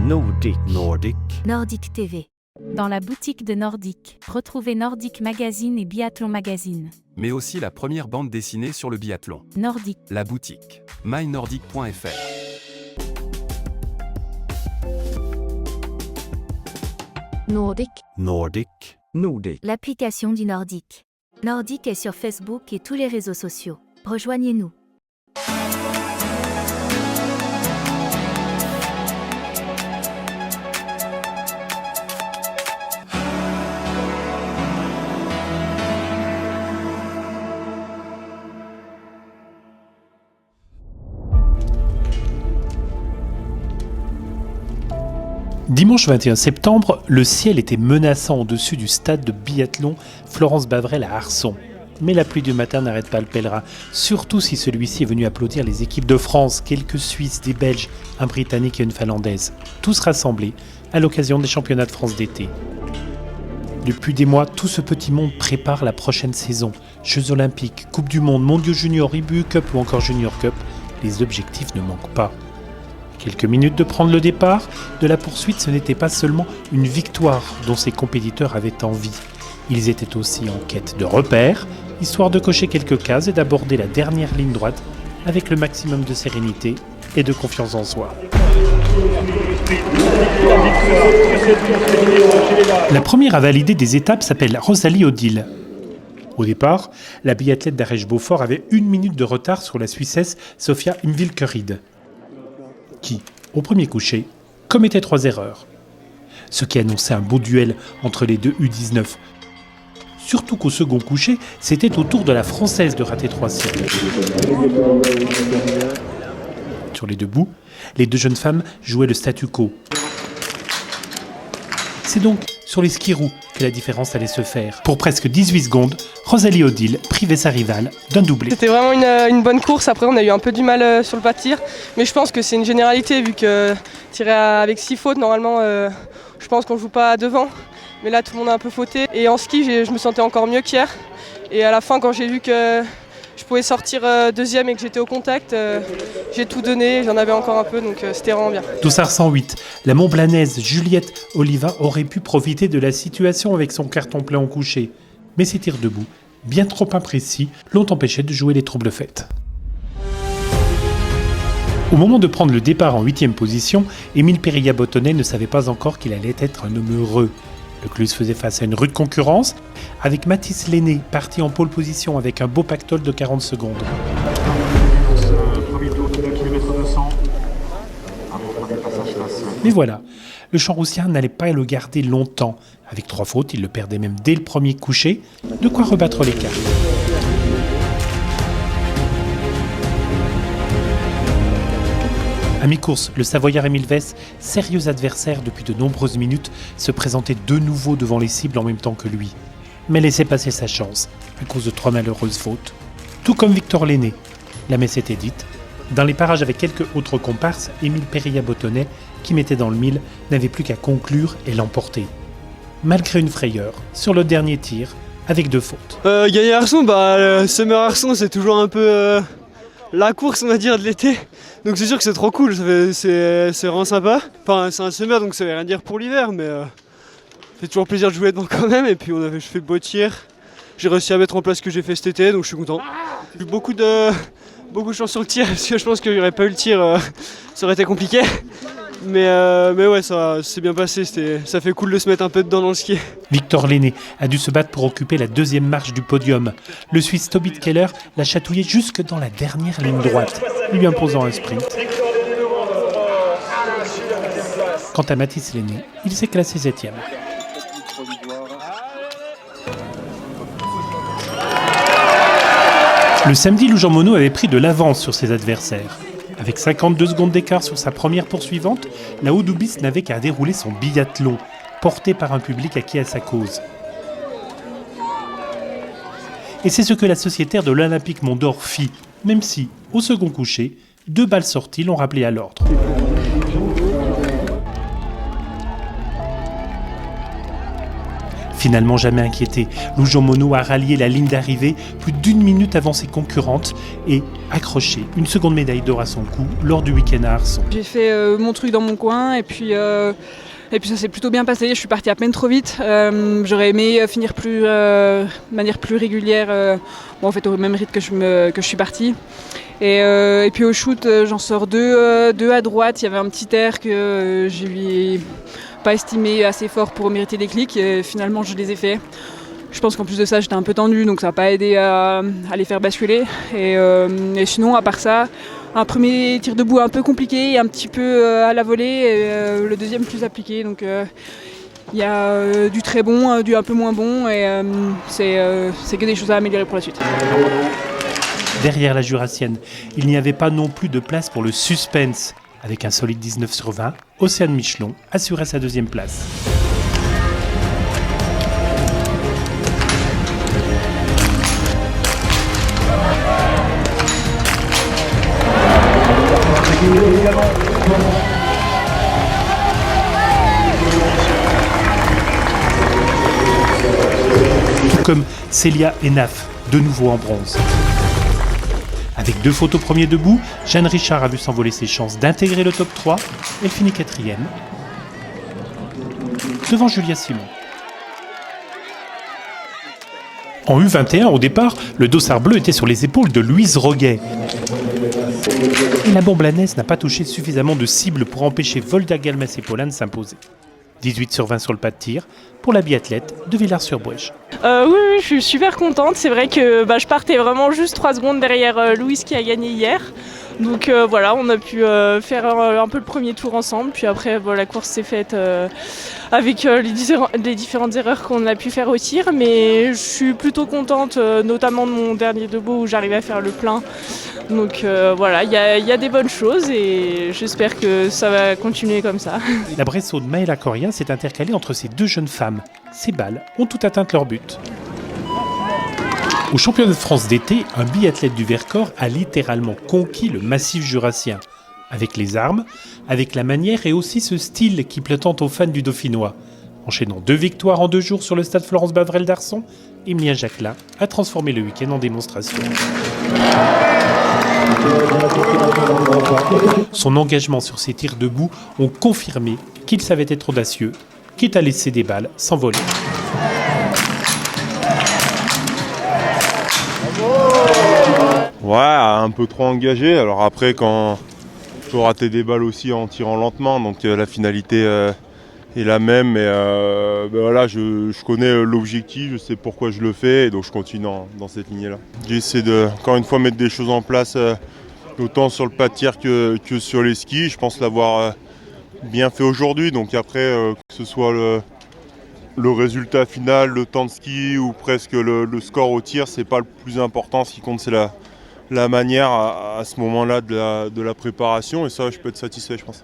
Nordic. Nordic TV. Dans la boutique de Nordic, retrouvez Nordic Magazine et Biathlon Magazine. Mais aussi la première bande dessinée sur le biathlon. Nordic. La boutique. mynordic.fr. Nordic. Nordic. L'application du Nordic. Nordic est sur Facebook et tous les réseaux sociaux. Rejoignez-nous. Dimanche 21 septembre, le ciel était menaçant au-dessus du stade de biathlon Florence Bavrel à Arçon. Mais la pluie du matin n'arrête pas le pèlerin, surtout si celui-ci est venu applaudir les équipes de France, quelques Suisses, des Belges, un Britannique et une Finlandaise, tous rassemblés à l'occasion des championnats de France d'été. Depuis des mois, tout ce petit monde prépare la prochaine saison. Jeux Olympiques, Coupe du Monde, Mondiaux Juniors, IBU Cup ou encore Junior Cup, les objectifs ne manquent pas. Quelques minutes de prendre le départ, de la poursuite, ce n'était pas seulement une victoire dont ses compétiteurs avaient envie. Ils étaient aussi en quête de repères, histoire de cocher quelques cases et d'aborder la dernière ligne droite avec le maximum de sérénité et de confiance en soi. La première à valider des étapes s'appelle Rosalie Odile. Au départ, la biathlète d'Arèche-Beaufort avait 1 minute de retard sur la Suissesse Sofia Imvilkerid, qui, au premier coucher, commettait 3 erreurs. Ce qui annonçait un beau duel entre les deux U19. Surtout qu'au second coucher, c'était au tour de la Française de rater 3 cycles. Sur les deux bouts, les deux jeunes femmes jouaient le statu quo. C'est donc sur les skis-roues que la différence allait se faire. Pour presque 18 secondes, Rosalie Odile privait sa rivale d'un doublé. C'était vraiment une bonne course. Après, on a eu un peu du mal sur le pas de tir. Mais je pense que c'est une généralité vu que tirer avec 6 fautes, normalement, je pense qu'on ne joue pas devant. Mais là, tout le monde a un peu fauté. Et en ski, je me sentais encore mieux qu'hier. Et à la fin, quand j'ai vu que je pouvais sortir deuxième et que j'étais au contact, j'ai tout donné. J'en avais encore un peu, donc c'était vraiment bien. Dossard 108, la Montblanaise Juliette Oliva aurait pu profiter de la situation avec son carton plein au coucher. Mais ses tirs debout, bien trop imprécis, l'ont empêché de jouer les troubles faites. Au moment de prendre le départ en 8e position, Émile Périlla-Bottonnet ne savait pas encore qu'il allait être un homme heureux. Le Cluse faisait face à une rude concurrence, avec Mathis Lenné parti en pole position avec un beau pactole de 40 secondes. Mais voilà, le Champ-Roussien n'allait pas le garder longtemps. Avec 3 fautes, il le perdait même dès le premier coucher, de quoi rebattre les cartes. À mi-course, le Savoyard Émile Vess, sérieux adversaire depuis de nombreuses minutes, se présentait de nouveau devant les cibles en même temps que lui. Mais laissait passer sa chance, à cause de 3 malheureuses fautes. Tout comme Victor Lenné. La messe était dite. Dans les parages avec quelques autres comparses, Émile Périlla-Bottonnet, qui mettait dans le mille, n'avait plus qu'à conclure et l'emporter. Malgré une frayeur, sur le dernier tir, avec 2 fautes. Gagner Arçon, le Summer Arçon, c'est toujours un peu la course, on va dire, de l'été. Donc c'est sûr que c'est trop cool, c'est vraiment sympa. Enfin, c'est un summer, donc ça veut rien dire pour l'hiver, mais ça fait toujours plaisir de jouer dedans quand même. Et puis je fais de beaux tirs. J'ai réussi à mettre en place ce que j'ai fait cet été, donc je suis content. J'ai eu beaucoup de chance sur le tir, parce que je pense qu'il n'y aurait pas eu le tir, ça aurait été compliqué. Mais ouais, ça s'est bien passé, ça fait cool de se mettre un peu dedans dans le ski. Victor Lenné a dû se battre pour occuper la 2e marche du podium. Le Suisse Toby Keller l'a chatouillé jusque dans la dernière ligne droite, lui imposant un sprint. Quant à Mathis Lenné, il s'est classé 7e. Le samedi, Lou Jean Monod avait pris de l'avance sur ses adversaires. Avec 52 secondes d'écart sur sa première poursuivante, la Haudoubiste n'avait qu'à dérouler son biathlon, porté par un public acquis à sa cause. Et c'est ce que la sociétaire de l'Olympique Mont d'Or fit, même si, au second coucher, 2 balles sorties l'ont rappelé à l'ordre. Finalement jamais inquiété, Lou Jean Monod a rallié la ligne d'arrivée plus d'1 minute avant ses concurrentes et accroché une seconde médaille d'or à son cou lors du week-end à Arçon. J'ai fait mon truc dans mon coin et puis ça s'est plutôt bien passé. Je suis partie à peine trop vite. J'aurais aimé finir de manière plus régulière, en fait au même rythme que je suis partie. Et puis au shoot, j'en sors deux à droite. Il y avait un petit air que je lui ai pas estimé assez fort pour mériter des clics. Et finalement, je les ai faits. Je pense qu'en plus de ça, j'étais un peu tendue, donc ça n'a pas aidé à les faire basculer. Et sinon, à part ça, un premier tir debout un peu compliqué, un petit peu à la volée, et le deuxième plus appliqué. Donc il y a du très bon, du un peu moins bon, et c'est que des choses à améliorer pour la suite. Derrière la Jurassienne, il n'y avait pas non plus de place pour le suspense. Avec un solide 19/20, Océane Michelon assurait sa deuxième place. Tout comme Célia Enaf, de nouveau en bronze. Avec 2 photos premier debout, Jeanne Richard a vu s'envoler ses chances d'intégrer le top 3. Elle finit 4e, devant Julia Simon. En U21, au départ, le dossard bleu était sur les épaules de Louise Roguet. Et la bomblanaise n'a pas touché suffisamment de cibles pour empêcher Volda Galmas-Épaulan de s'imposer. 18/20 sur le pas de tir pour la biathlète de Villars-sur-Bouège. Oui, je suis super contente. C'est vrai que je partais vraiment juste 3 secondes derrière Louise qui a gagné hier. Donc voilà, on a pu faire un peu le premier tour ensemble. Puis après, la course s'est faite avec les différentes erreurs qu'on a pu faire au tir. Mais je suis plutôt contente, notamment de mon dernier debout où j'arrivais à faire le plein. Donc voilà, il y a des bonnes choses et j'espère que ça va continuer comme ça. La Bressaude Maëla Coria s'est intercalée entre ces 2 jeunes femmes. Ces balles ont toutes atteint leur but. Au championnat de France d'été, un biathlète du Vercors a littéralement conquis le massif jurassien. Avec les armes, avec la manière et aussi ce style qui plaît tant aux fans du Dauphinois. Enchaînant 2 victoires en 2 jours sur le stade Florence Bavrel d'Arçon, Emilien Jacquelin a transformé le week-end en démonstration. Son engagement sur ses tirs debout ont confirmé qu'il savait être audacieux, quitte à laisser des balles s'envoler. Ouais, un peu trop engagé. Alors après, quand je peux rater des balles aussi en tirant lentement, donc la finalité est la même. Mais voilà, je connais l'objectif, je sais pourquoi je le fais, et donc je continue dans cette lignée-là. J'essaie de, encore une fois, mettre des choses en place, autant sur le pas de tir que sur les skis. Je pense l'avoir bien fait aujourd'hui. Donc après, que ce soit le résultat final, le temps de ski ou presque le score au tir, c'est pas le plus important. Ce qui compte, c'est la manière à ce moment-là de la préparation, et ça, je peux être satisfait, je pense.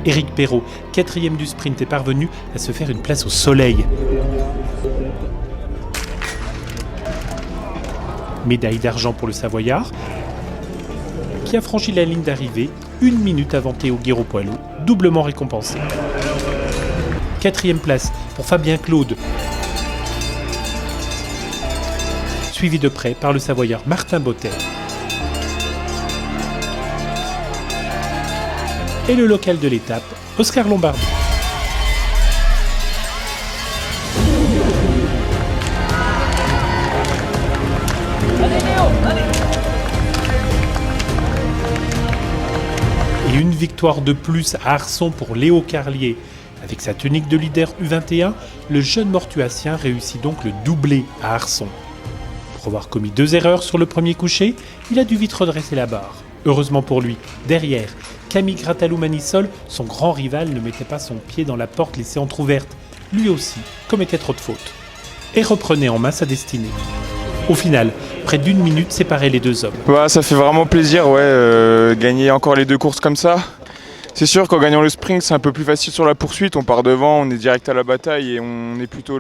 Éric Perrault, 4e du sprint, est parvenu à se faire une place au soleil. Médaille d'argent pour le Savoyard, qui a franchi la ligne d'arrivée 1 minute avant Théo Guéraud-Poilot, doublement récompensé. 4e place pour Fabien Claude, suivi de près par le Savoyard Martin Botter. Et le local de l'étape, Oscar Lombardi. Et une victoire de plus à Arçon pour Léo Carlier. Avec sa tunique de leader U21, le jeune mortuacien réussit donc le doublé à Arçon. Pour avoir commis 2 erreurs sur le premier coucher, il a dû vite redresser la barre. Heureusement pour lui, derrière, Camille Gratalou-Manisol, son grand rival, ne mettait pas son pied dans la porte laissée entrouverte. Lui aussi commettait trop de fautes. Et reprenait en main sa destinée. Au final, près d'1 minute séparait les 2 hommes. Ouais, ça fait vraiment plaisir, gagner encore les 2 courses comme ça. C'est sûr qu'en gagnant le sprint, c'est un peu plus facile sur la poursuite. On part devant, on est direct à la bataille et on est plutôt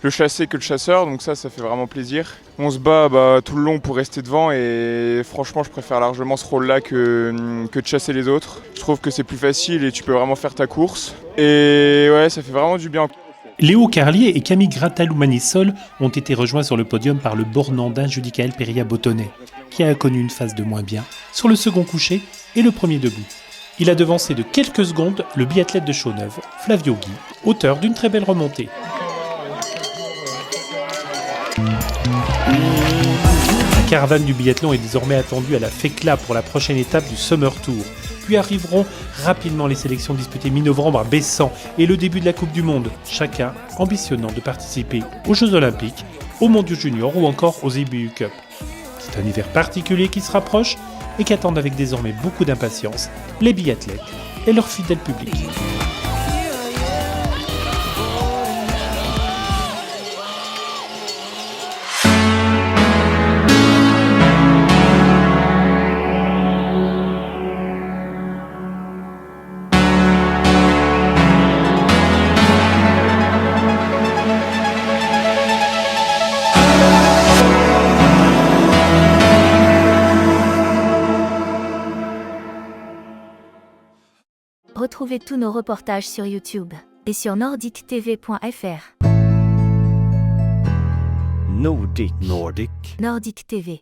le chassé que le chasseur, donc ça fait vraiment plaisir. On se bat tout le long pour rester devant et franchement je préfère largement ce rôle-là que de chasser les autres. Je trouve que c'est plus facile et tu peux vraiment faire ta course. Et ouais, ça fait vraiment du bien. Léo Carlier et Camille Gratalou-Manisol ont été rejoints sur le podium par le bornandin Judicaël Péria-Bottonnet, qui a connu une phase de moins bien sur le second couché et le premier debout. Il a devancé de quelques secondes le biathlète de Chaux-Neuve, Flavio Guy, auteur d'une très belle remontée. La caravane du biathlon est désormais attendue à la FECLA pour la prochaine étape du Summer Tour. Puis arriveront rapidement les sélections disputées mi-novembre à Bessan et le début de la Coupe du Monde, chacun ambitionnant de participer aux Jeux Olympiques, aux Mondiaux Juniors ou encore aux IBU Cup. C'est un hiver particulier qui se rapproche et qu'attendent avec désormais beaucoup d'impatience les biathlètes et leur fidèle public. Retrouvez tous nos reportages sur YouTube et sur nordictv.fr. Nordic. Nordic TV.